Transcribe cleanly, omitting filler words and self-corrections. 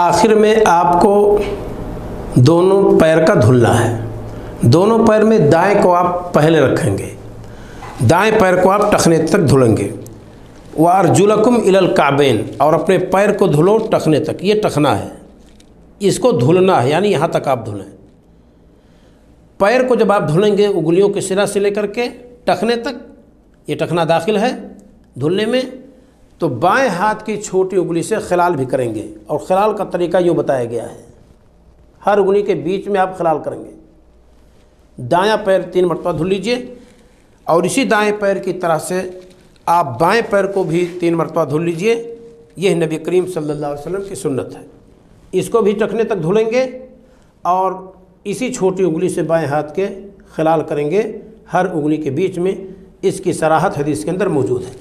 آخر میں آپ کو دونوں پیر کا دھلنا ہے۔ دونوں پیر میں دائیں کو آپ پہلے رکھیں گے، دائیں پیر کو آپ ٹخنے تک دھلیں گے۔ وَأَرْجُلَكُمْ إِلَى الْكَعْبَيْنِ، اور اپنے پیر کو دھلو ٹخنے تک، یہ ٹخنا ہے، اس کو دھلنا ہے، یعنی یہاں تک آپ دھلیں۔ پیر کو جب آپ دھلیں گے انگلیوں کے سرا سے لے کر کے ٹخنے تک، یہ ٹخنا داخل ہے دھلنے میں، تو بائیں ہاتھ کی چھوٹی انگلی سے خلال بھی کریں گے، اور خلال کا طریقہ یوں بتایا گیا ہے، ہر انگلی کے بیچ میں آپ خلال کریں گے۔ دایاں پیر 3 مرتبہ دھل لیجئے، اور اسی دائیں پیر کی طرح سے آپ بائیں پیر کو بھی 3 مرتبہ دھل لیجئے۔ یہ نبی کریم صلی اللہ علیہ وسلم کی سنت ہے۔ اس کو بھی ٹخنے تک دھلیں گے، اور اسی چھوٹی انگلی سے بائیں ہاتھ کے خلال کریں گے ہر انگلی کے بیچ میں۔ اس کی صراحت حدیث کے اندر موجود ہے۔